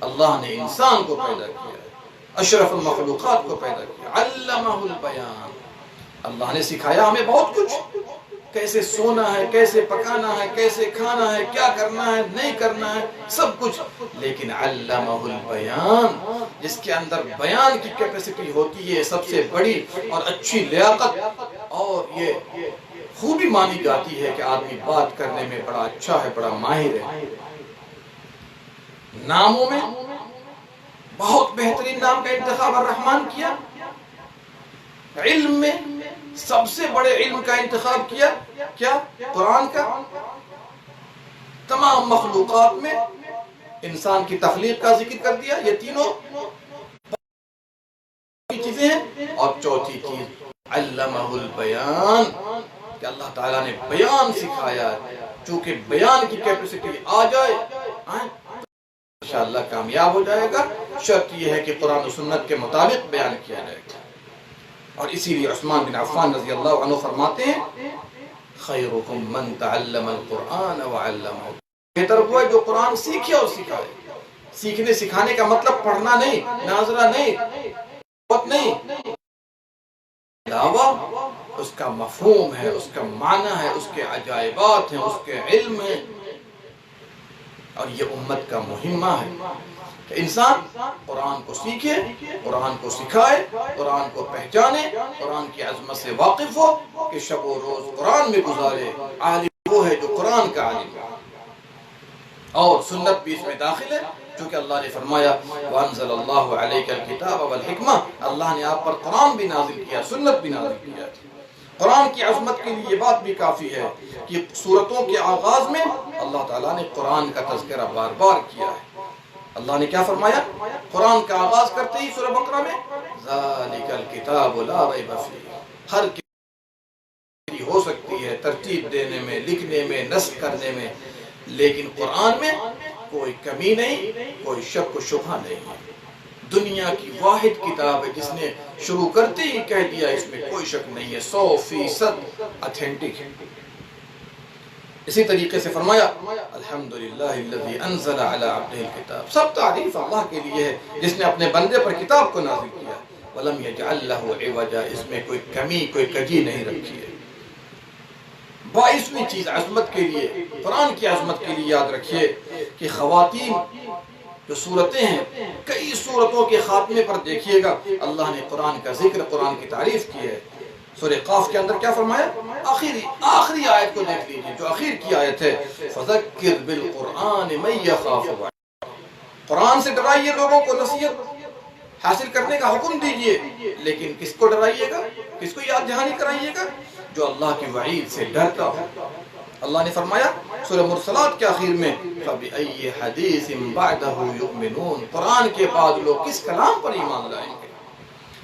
S2: اللہ نے انسان کو پیدا کیا، اشرف المخلوقات کو پیدا کیا. علمہ البیان، اللہ نے سکھایا ہمیں بہت کچھ، کیسے سونا ہے، کیسے پکانا ہے، کیسے کھانا ہے، کیا کرنا ہے، نہیں کرنا ہے، سب کچھ. لیکن علمہ البیان، جس کے اندر بیان کی کیپیسٹی ہوتی ہے سب سے بڑی اور اچھی لیاقت، اور یہ خوبی مانی جاتی ہے کہ آدمی بات کرنے میں بڑا اچھا ہے، بڑا ماہر ہے. ناموں میں بہت بہترین نام کا انتخاب الرحمن کیا. علم میں سب سے بڑے علم کا انتخاب کیا، کیا؟ قرآن کا. تمام مخلوقات میں انسان کی تخلیق کا ذکر کر دیا. یہ تینوں چیزیں ہیں. اور چوتھی چیز علمہ البیان، کہ اللہ تعالیٰ نے بیان سکھایا. چونکہ بیان کی کیپیسٹی آ جائے انشاءاللہ کامیاب ہو جائے گا. شرط یہ ہے کہ قرآن و سنت کے مطابق بیان کیا جائے گا. اور اسی لیے عثمان بن عفان رضی اللہ عنہ فرماتے ہیں، خیرکم من تعلم القرآن وعلمہ، بہتر وہ ہے جو قرآن سیکھے اور سکھائے. سیکھنے سکھانے کا مطلب پڑھنا نہیں، ناظرہ نہیں، نہیں، علاوہ اس کا مفہوم ہے، اس کا معنی ہے، اس کے عجائبات ہیں، اس کے علم ہیں. اور یہ امت کا مہمہ ہے کہ انسان قرآن کو سیکھے، قرآن کو سکھائے، قرآن کو پہچانے، قرآن کی عظمت سے واقف ہو، کہ شب و روز قرآن میں گزارے. عالم وہ ہے جو قرآن کا عالم ہے. اور سنت بھی اس میں داخل ہے، چونکہ اللہ نے فرمایا وَأَنزَلَ اللَّهُ عَلَيْكَ الْكِتَابَ وَالْحِكْمَةَ، اللہ نے آپ پر قرآن بھی نازل کیا، سنت بھی نازل کیا. قرآن کی عظمت کے لیے یہ بات بھی کافی ہے کہ سورتوں کے آغاز میں اللہ تعالیٰ نے قرآن کا تذکرہ بار بار کیا ہے. اللہ نے کیا فرمایا؟ قرآن کا آغاز کرتے ہی سورہ بقرہ میں ذَلِكَ الْكِتَابُ لَا رَيْبَ فِيهِ، ہر کتاب ہو سکتی ہے ترتیب دینے میں، لکھنے میں، نسخ کرنے میں، لیکن قرآن میں کوئی کمی نہیں، کوئی شک و شبہ نہیں ہے. دنیا کی واحد کتاب ہے جس نے شروع کرتے ہی کہہ دیا اس میں کوئی شک نہیں ہے، 100% اتھینٹک ہے. اسی طریقے سے فرمایا الحمدللہ الذی انزل علی عبدہ الکتاب، سب تعریف اللہ کے لیے ہے جس نے اپنے بندے پر کتاب کو نازل کیا. ولم یجعل لہ عوجا، اس میں کوئی کمی، کوئی کجی نہیں رکھی ہے. 22ویں چیز عظمت کے لیے، قرآن کی عظمت کے لیے یاد رکھیے کہ خواتین جو صورتیں ہیں، کئی صورتوں کے خاتمے پر دیکھیے گا اللہ نے قرآن کا ذکر، قرآن کی تعریف کی ہے۔ سورہ قاف کے اندر کیا فرمایا؟ آخری آیت کو دیکھ لیجیے جو آخر کی آیت ہے، فَذَكِّرْ بِالْقُرْآنِ مَن يَخَافُ وَعِيدِ۔ قرآن سے ڈرائیے، لوگوں کو نصیحت حاصل کرنے کا حکم دیجیے، لیکن کس کو ڈرائیے گا، کس کو یاد دہانی کرائیے گا؟ جو اللہ کی وعید سے ڈرتا ہو۔ اللہ نے فرمایا سورہ مرسلات کے آخر میں فَبِأَيِّ حَدِيثٍ بَعْدَهُ يُؤْمِنُونَ، قرآن کے بعد لوگ کس کلام پر ایمان لائیں گے؟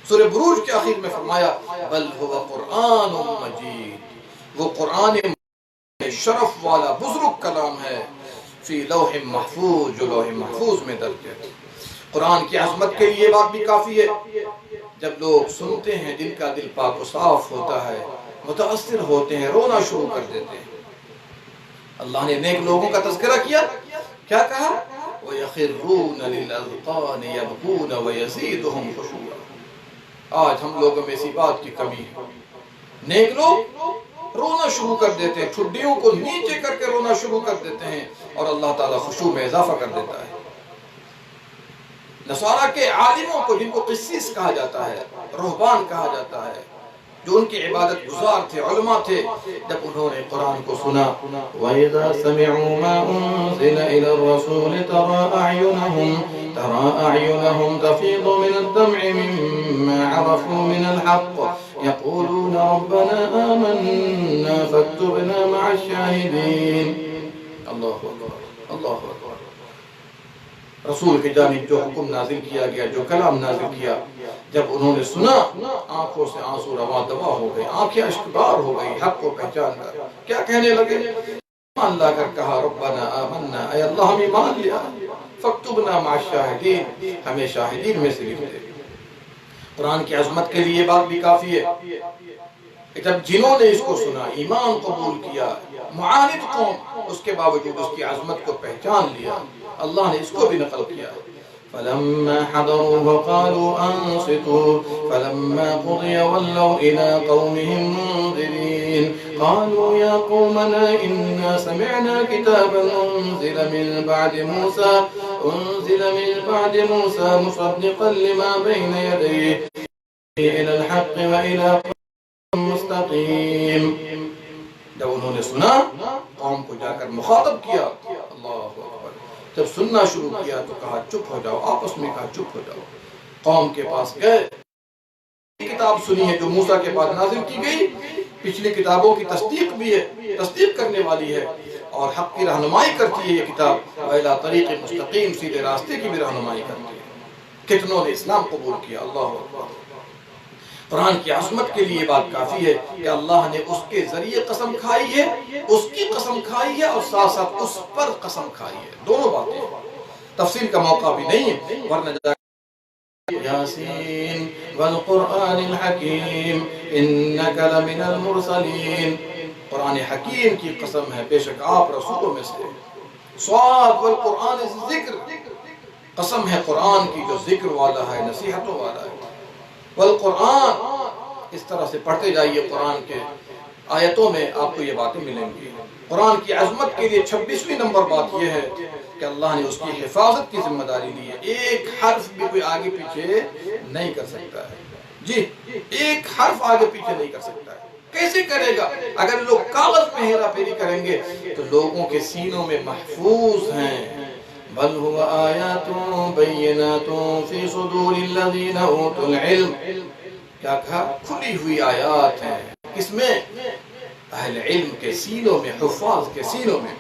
S2: سورہ بروج کے آخر میں فرمایا بل هو قرآن مجید، وہ قرآن شرف والا بزرگ کلام ہے، فی لوح محفوظ، جو لوح محفوظ میں درج ہے۔ قرآن کی عظمت کے لیے بات بھی کافی ہے، جب لوگ سنتے ہیں دل کا دل پاک و صاف ہوتا ہے، متاثر ہوتے ہیں، رونا شروع کر دیتے ہیں۔ اللہ نے نیک لوگوں کا تذکرہ کیا، کیا کہا؟ وَيَخِرُّونَ لِلْأَذْقَانِ يَبْكُونَ وَيَزِيدُهُمْ خُشُوعًا۔ آج ہم لوگوں میں اسی بات کی کمی ہے، نیک لوگ رونا شروع کر دیتے ہیں، ٹھڈیوں کو نیچے کر کے رونا شروع کر دیتے ہیں، اور اللہ تعالیٰ خشوع میں اضافہ کر دیتا ہے۔ نصارہ کے عالموں کو، جن کو قسیس کہا جاتا ہے، رہبان کہا جاتا ہے، جو ان کی عبادت گزار تھے، علماء تھے، جب انہوں نے قرآن کو سنا وَإِذَا سَمِعُوا مَا أُنزِلَ إِلَى الرَّسُولِ تَرَى أَعْيُنَهُمْ تَفِيضُ مِنَ الدَّمْعِ مِمَّا عَرَفُوا مِنَ الْحَقِّ يَقُولُونَ رَبَّنَا آمَنَّا فَاكْتُبْنَا مَعَ الشَّاهِدِينَ۔ اللہ اکبر، اللہ اکبر۔ رسول کی جانب جو حکم نازل کیا گیا، جو کلام نازل کیا، جب انہوں نے سنا، آنکھوں سے آنسو رواں دوا ہو گئے، آنکھیں اشکبار ہو گئی، حق کو پہچان کر کیا کہنے لگے؟ ایمان لا کر کہا ربنا آمنا، اے اللہ ہم ایمان لیا، فاکتبنا مع الشاہدین، ہمیں شاہدین میں سے لکھ دے۔ قرآن کی عظمت کے لیے بات بھی کافی ہے، جب جنہوں نے اس کو سنا، ایمان قبول کیا، معاند قوم، اس کے باوجود اس کی عظمت کو پہچان لیا، اللہ نے اس کو بھی نقل کیا۔ فَلَمَّا حَضَرُوا وَقَالُوا أَنصِتُوا فَلَمَّا قُضِيَ وَلَّوْا إِلَىٰ قَوْمِهِمْ مُنذِرِينَ قَالُوا يَا قَوْمَنَا إِنَّا سَمِعْنَا كِتَابًا أُنزِلَ مِن بَعْدِ مُوسَىٰ مُصَدِّقًا لِمَا بَيْنَ يَدَيْهِ إِلَى الْحَقِّ وَإِلَىٰ قَوْمٍ مُسْتَقِيمٍ۔ جب انہوں نے سنا، قوم کو جا کر مخاطب کیا، اللہ اکبر، جب سننا شروع کیا تو کہا چپ ہو جاؤ، آپس میں کہا چپ ہو جاؤ۔ قوم کے پاس گئے، کتاب سنی ہے جو موسیٰ کے پاس نازل کی گئی، پچھلی کتابوں کی تصدیق بھی ہے، تصدیق کرنے والی ہے، اور حق کی رہنمائی کرتی ہے یہ کتاب، وَإِلَىٰ طَرِيقٍ مُسْتَقِيمٍ، سیدھے راستے کی بھی رہنمائی کرتی ہے۔ کتنوں نے اسلام قبول کیا، اللہ اکبر۔ قرآن کی عظمت کے لیے بات کافی ہے کہ اللہ نے اس کے ذریعے قسم کھائی ہے، اس کی قسم کھائی ہے، اور ساتھ ساتھ اس پر قسم کھائی ہے، دونوں باتیں۔ تفصیل کا موقع بھی نہیں ہے، ورنہ یاسین والقرآن الحکیم انک لمن المرسلین، قرآن حکیم کی قسم ہے، بے شک آپ رسولوں میں سے۔ صاد والقرآن ذکر، قسم ہے قرآن کی جو ذکر والا ہے، نصیحتوں والا ہے۔ والقرآن، اس طرح سے پڑھتے جائیے قرآن کے آیتوں میں آپ کو یہ باتیں ملیں گی۔ قرآن کی عظمت کے لیے 26ویں نمبر بات یہ ہے کہ اللہ نے اس کی حفاظت کی ذمہ داری لی ہے، ایک حرف بھی کوئی آگے پیچھے نہیں کر سکتا ہے، جی ایک حرف آگے پیچھے نہیں کر سکتا ہے۔ کیسے کرے گا؟ اگر لوگ کاغذ میں ہیرا پھیری کریں گے تو لوگوں کے سینوں میں محفوظ ہیں۔ بل هو آیات بینات فی صدور الذین اوتوا العلم، کیا کہا؟ کھلی ہوئی آیات ہیں، کس میں؟ اہل علم کے سینوں میں، حفاظ کے سینوں میں۔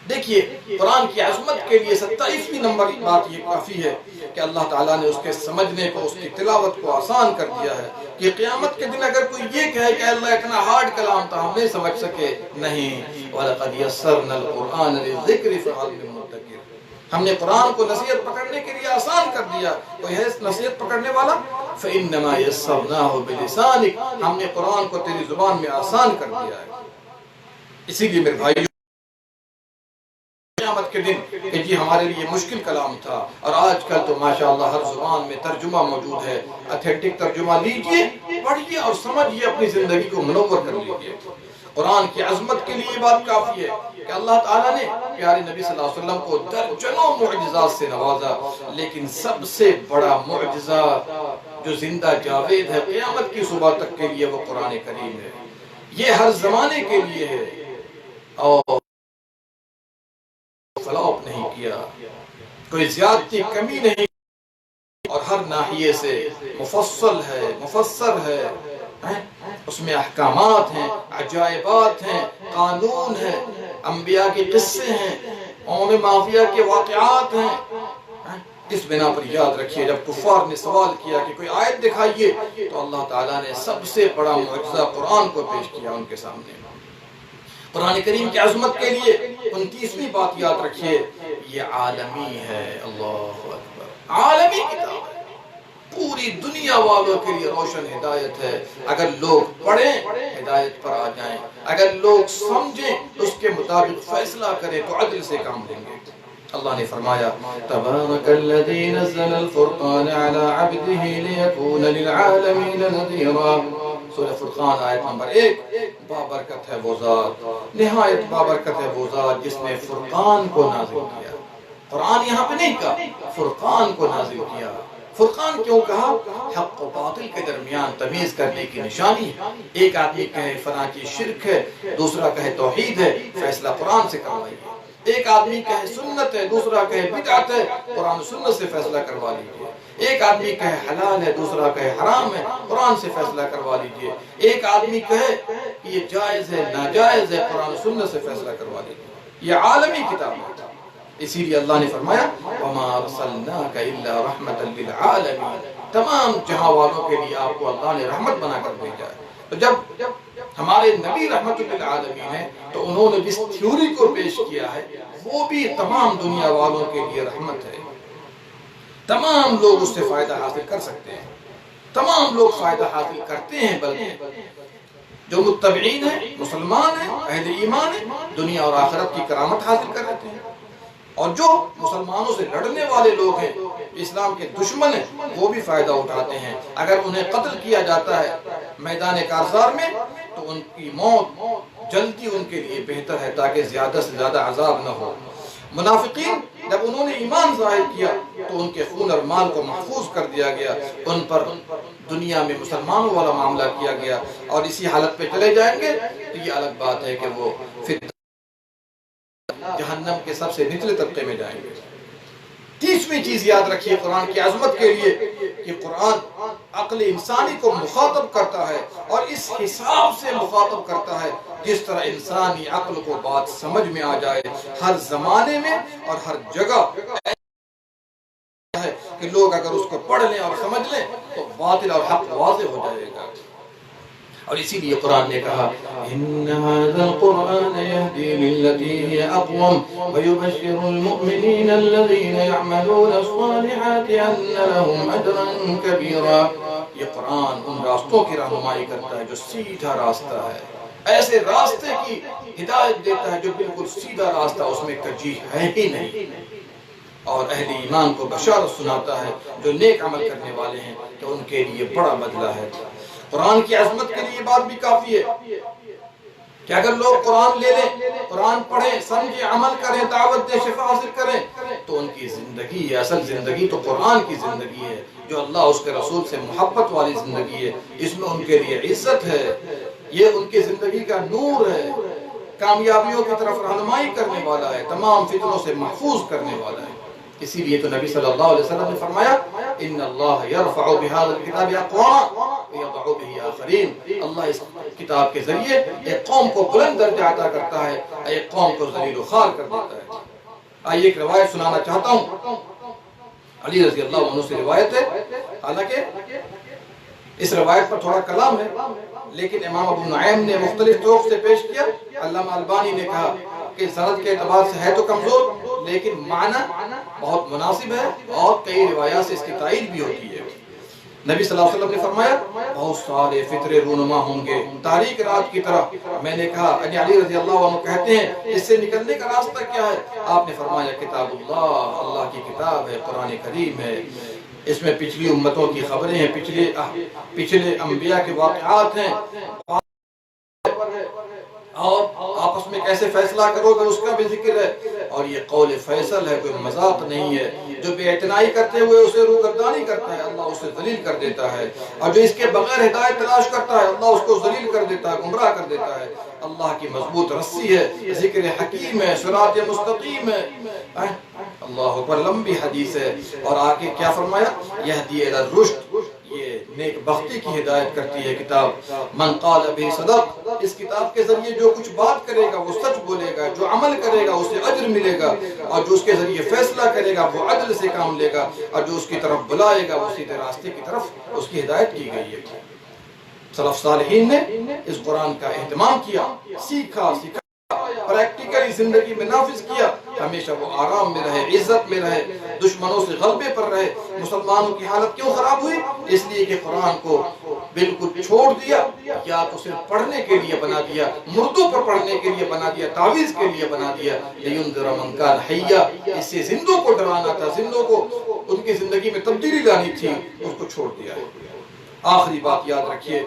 S2: دیکھیے قرآن کی عظمت کے لیے 27ویں نمبر بات یہ کافی ہے کہ اللہ تعالیٰ نے اس کے سمجھنے کو، اس کی تلاوت کو آسان کر دیا ہے، کہ قیامت کے دن اگر کوئی یہ کہے کہ اللہ اتنا ہارڈ کلام تھا ہم نہیں سمجھ سکے، نہیں۔ وَلَقَدْ يَسَّرْنَا الْقُرْآنَ لِلذِّكْرِ فَهَلْ مِن مُّدَّكِرٍ، ہم نے قرآن کو نصیحت پکڑنے کے لیے آسان کر دیا، کوئی ہے نصیحت پکڑنے والا؟ فَإِنَّمَا يَسَّرْنَاهُ بِلِسَانِكَ، ہم نے قرآن کو تیری زبان میں آسان کر دیا ہے۔ اسی لیے میرے بھائیو، قیامت کے دن کہ جی ہمارے لیے مشکل کلام تھا، اور آج کل تو ماشاءاللہ ہر زبان میں ترجمہ موجود ہے، اتھینٹک ترجمہ لیجئے، پڑھئے اور سمجھئے، اپنی زندگی کو منور کر لیجئے۔ قرآن کی عظمت کے لیے یہ بات کافی ہے کہ اللہ تعالیٰ نے پیارے نبی صلی اللہ علیہ وسلم کو درجنوں معجزات سے نوازا، لیکن سب سے بڑا معجزہ جو زندہ جاوید ہے قیامت کی صبح تک کے لیے وہ قرآن کریم ہے۔ یہ ہر زمانے کے لیے ہے اور فلاپ نہیں کیا، کوئی زیادتی کمی نہیں، اور ہر ناحیے سے مفصل ہے، مفسر ہے، اس میں احکامات ہیں، عجائبات ہیں، قانون ہے، انبیاء کے قصے ہیں، قوم ماضیہ کے واقعات ہیں۔ اس بنا پر یاد رکھیے جب کفار نے سوال کیا کہ کوئی آیت دکھائیے تو اللہ تعالیٰ نے سب سے بڑا معجزہ قرآن کو پیش کیا ان کے سامنے۔ قرآن کریم کی عظمت کے لیے 29ویں بات یاد رکھیے، یہ عالمی ہے۔ اللہ اکبر، عالمی کتاب ہے، پوری دنیا والوں کے لیے روشن ہدایت ہے۔ اگر لوگ پڑھیں ہدایت پر آ جائیں، اگر لوگ سمجھیں اس کے مطابق فیصلہ کریں تو عدل سے کام لیں گے۔ اللہ نے فرمایا تبارک الذی نزل الفرقان علی عبدہ لیکون للعالمین نذیرا، سورہ فرقان آیت نمبر 1۔ بابرکت ہے وہ ذات، نہایت بابرکت ہے وہ ذات جس نے فرقان کو نازل کیا۔ قرآن یہاں پہ نہیں کہا، فرقان کو نازل کیا۔ فرقان کیوں کہا؟ حق و باطل کے درمیان تمیز کرنے کی نشانی ہے۔ ایک آدمی کہے فلاں چیز شرک ہے، دوسرا کہے توحید ہے، فیصلہ قرآن سے کروائیے۔ ایک آدمی کہے سنت ہے، دوسرا کہے بدعت ہے، قرآن و سنت سے فیصلہ کروا لیجیے۔ ایک آدمی کہے حلال ہے، دوسرا کہے حرام ہے، قرآن سے فیصلہ کروا لیجیے۔ ایک آدمی کہے یہ جائز ہے، ناجائز ہے، قرآن و سنت سے فیصلہ کروا لیجیے۔ یہ عالمی کتاب ہے، اسی لیے اللہ نے فرمایا وَمَا أَرْسَلْنَاكَ إِلَّا رَحْمَةً لِلْعَالَمِينَ، تمام جہاں والوں کے لیے آپ کو اللہ نے رحمت بنا کر بھیجا ہے۔ تو جب ہمارے نبی رحمت للعالمین ہیں تو انہوں نے جس تھیوری کو پیش کیا ہے وہ بھی تمام دنیا والوں کے لیے رحمت ہے۔ تمام لوگ اس سے فائدہ حاصل کر سکتے ہیں، تمام لوگ فائدہ حاصل کرتے ہیں، بلکہ جو متبعین ہیں، مسلمان ہیں، اہل ایمان ہیں، دنیا اور آخرت کی کرامت حاصل کر لیتے ہیں۔ اور جو مسلمانوں سے لڑنے والے لوگ ہیں، اسلام کے دشمن ہیں، وہ بھی فائدہ اٹھاتے ہیں۔ اگر انہیں قتل کیا جاتا ہے میدان کارزار میں تو ان کی موت جلدی ان کے لیے بہتر ہے تاکہ زیادہ سے زیادہ عذاب نہ ہو۔ منافقین جب انہوں نے ایمان ظاہر کیا تو ان کے خون اور مال کو محفوظ کر دیا گیا، ان پر دنیا میں مسلمانوں والا معاملہ کیا گیا، اور اسی حالت پہ چلے جائیں گے تو یہ الگ بات ہے کہ وہ پھر جہنم کے سب سے نچلے طبقے میں جائیں گے۔ 30ویں چیز یاد رکھیے قرآن کی عظمت کے لیے کہ قرآن عقل انسانی کو مخاطب کرتا ہے، اور اس حساب سے مخاطب کرتا ہے جس طرح انسانی عقل کو بات سمجھ میں آ جائے۔ ہر زمانے میں اور ہر جگہ ہے کہ لوگ اگر اس کو پڑھ لیں اور سمجھ لیں تو باطل اور حق واضح ہو جائے گا۔ اور اسی لیے قرآن نے کہا إِنَّ هَذَا الْقُرْآنَ يَهْدِي لِلَّتِي هِيَ أَقْوَمُ وَيُبَشِّرُ الْمُؤْمِنِينَ الَّذِينَ يَعْمَلُونَ الصَّالِحَاتِ أَنَّ لَهُمْ أَجْرًا كَبِيرًا۔ یہ قرآن ان راستوں کی رہنمائی کرتا ہے جو سیدھا راستہ ہے، ایسے راستے کی ہدایت دیتا ہے جو بالکل سیدھا راستہ، اس میں کجی ہے ہی نہیں، اور اہل ایمان کو بشارت سناتا ہے جو نیک عمل کرنے والے ہیں کہ ان کے لیے بڑا بدلہ ہے۔ قرآن کی عظمت کے لیے بات بھی کافی ہے کہ اگر لوگ قرآن لے لیں، قرآن پڑھیں، سمجھیں، عمل کریں، دعوت دیں، شفا حاصل کریں تو ان کی زندگی ہے، اصل زندگی تو قرآن کی زندگی ہے جو اللہ اس کے رسول سے محبت والی زندگی ہے۔ اس میں ان کے لیے عزت ہے، یہ ان کی زندگی کا نور ہے، کامیابیوں کی طرف رہنمائی کرنے والا ہے، تمام فتنوں سے محفوظ کرنے والا ہے۔ اسی لیے تو نبی صلی اللہ علیہ وسلم نے فرمایا ان اللہ یرفع بهذا الكتاب اقواما ويضع به آخرین، اللہ اس کتاب کے ذریعے ایک قوم کو بلند درجہ عطا کرتا ہے، ایک قوم کو ذلیل و خوار کر دیتا ہے۔ آئیے ایک روایت سنانا چاہتا ہوں، علی رضی اللہ عنہ سے روایت ہے، حالانکہ اس روایت پر تھوڑا کلام ہے لیکن امام ابو نعیم نے مختلف طرق سے پیش کیا۔ علامہ البانی نے کہا کہ سند کے اعتبار سے ہے تو کمزور لیکن معنی بہت مناسب ہے، اور کئی روایات سے اس کی تائید بھی ہوتی ہے۔ نبی صلی اللہ علیہ وسلم نے فرمایا بہت سارے فطرے رونما ہوں گے تاریک رات کی طرح۔ میں نے کہا علی رضی اللہ عنہ کہتے ہیں اس سے نکلنے کا راستہ کیا ہے؟ آپ نے فرمایا کتاب اللہ، اللہ کی کتاب ہے، قرآن کریم ہے، اس میں پچھلی امتوں کی خبریں ہیں، پچھلے انبیاء کے واقعات ہیں، اور آپس میں کیسے فیصلہ کرو گے اس کا بھی ذکر ہے، اور یہ قول فیصل ہے، کوئی مذاق نہیں ہے۔ جو بے اعتنائی کرتے ہوئے اسے روگردانی کرتا ہے اللہ اسے ذلیل کر دیتا ہے، اور جو اس کے بغیر ہدایت تلاش کرتا ہے اللہ اس کو ذلیل کر دیتا ہے، گمراہ کر دیتا ہے۔ اللہ کی مضبوط رسی ہے، ذکر حکیم ہے، صراط مستقیم ہے۔ اللہ اکبر، لمبی حدیث ہے، اور آگے کیا فرمایا؟ یہدی الی الرشد، یہ نیک بختی کی ہدایت کرتی ہے کتاب۔ من قال به صدق، اس کتاب کے ذریعے جو کچھ بات کرے گا وہ سچ بولے گا، جو عمل کرے گا اسے اجر ملے گا، اور جو اس کے ذریعے فیصلہ کرے گا وہ عدل سے کام لے گا، اور جو اس کی طرف بلائے گا وہ سیدھے راستے کی طرف اس کی ہدایت کی گئی ہے۔ سلف صالحین نے اس قرآن کا اہتمام کیا، سیکھا، پریکٹیکلی زندگی میں نافذ کیا، ہمیشہ وہ آرام میں رہے، عزت میں رہے، دشمنوں سے غلبے پر رہے۔ مسلمانوں کی حالت کیوں خراب ہوئی؟ اس لیے کہ قرآن کو بالکل چھوڑ دیا، یا تو صرف پڑھنے کے لیے بنا دیا، مردوں پر پڑھنے کے لیے بنا دیا، تعویذ کے لیے بنا دیا۔ لِيُنذِرَ مَن كَانَ حَيًّا، اس سے زندوں کو ڈرانا تھا، زندوں کو ان کی زندگی میں تبدیلی لانی تھی، اس کو چھوڑ دیا ہے۔ آخری بات یاد رکھیے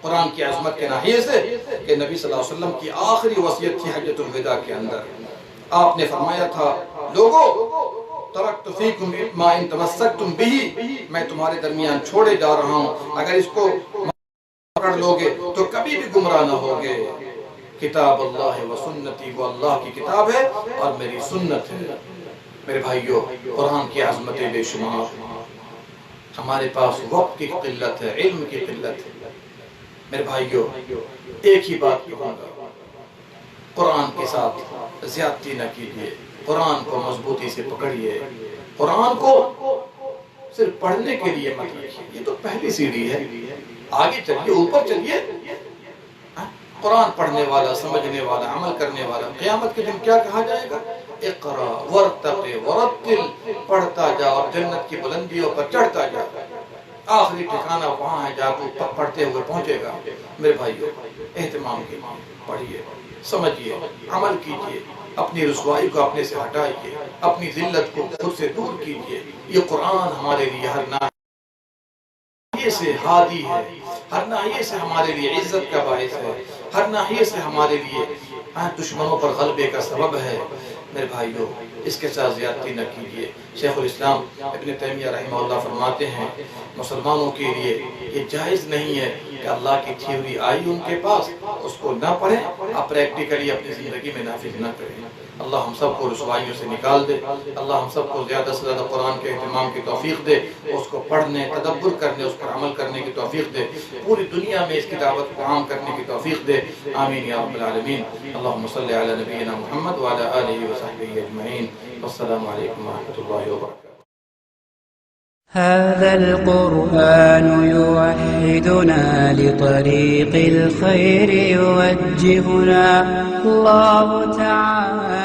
S2: قرآن کی عظمت کے ناحیے سے کہ نبی صلی اللہ علیہ وسلم کی آخری وصیت تھی حجۃ الوداع کے اندر۔ آپ نے فرمایا تھا، لوگو ترکت فیکم ما ان تمسکتم بہ، میں تمہارے درمیان چھوڑے جا رہا ہوں، اگر اس کو پکڑ لوگے تو کبھی بھی گمراہ نہ ہوگے۔ کتاب اللہ و سنتی، وہ اللہ کی کتاب ہے اور میری سنت ہے۔ میرے بھائیو، قرآن کی عظمت بے شمار، ہمارے پاس وقت کی قلت ہے، علم کی قلت ہے۔ میرے بھائیو، ایک ہی بات کہوں گا، قرآن کے ساتھ زیادتی نہ کیجیے، قرآن کو مضبوطی سے پکڑیے، قرآن کو صرف پڑھنے کے لیے مت رکھیے، یہ تو پہلی سیڑھی ہے، آگے چلیے، اوپر چلیے۔ قرآن پڑھنے والا، سمجھنے والا، عمل کرنے والا، قیامت کے دن کیا کہا جائے گا؟ اقرا ورتقی ورتل، پڑھتا جا اور جنت کی بلندیوں پر چڑھتا جا۔ آخری ٹھکانہ وہاں ہے جہاں تو پڑھتے ہوئے پہنچے گا۔ میرے بھائیو، اہتمام کیجیے، پڑھیے، سمجھیے، عمل کیجیے، اپنی رسوائی کو اپنے سے ہٹائیے، اپنی ذلت کو خود سے دور کیجیے۔ یہ قرآن ہمارے لیے ہر ناحیے سے ہادی ہے، ہر ناحیے سے ہمارے لیے عزت کا باعث ہے، ہر ناحیے سے ہمارے لیے دشمنوں پر غلبے کا سبب ہے۔ میرے بھائیو، اس کے ساتھ زیادتی نہ کیجیے۔ شیخ الاسلام ابن تیمیہ رحمہ اللہ فرماتے ہیں، مسلمانوں کے لیے یہ جائز نہیں ہے کہ اللہ کی تھیوری آئی ان کے پاس اس کو نہ پڑھیں، آپ پریکٹیکلی اپنی زندگی میں نافذ نہ کریں۔ اللہ ہم سب کو رسوائیوں سے نکال دے، اللہ ہم سب کو زیادہ سے زیادہ قرآن کے اہتمام کی توفیق دے، اس کو پڑھنے، تدبر کرنے، اس پر عمل کرنے کی توفیق دے، پوری دنیا میں اس کی دعوت کو عام کرنے کی توفیق دے۔ آمین یا رب العالمین۔ اللہم صلی علی نبینا محمد وعلی آلہ وصحبہ اجمعین۔ والسلام علیکم ورحمۃ اللہ وبرکاتہ۔
S1: هذا القرآن يوحدنا لطريق الخير يوجهنا الله تعالى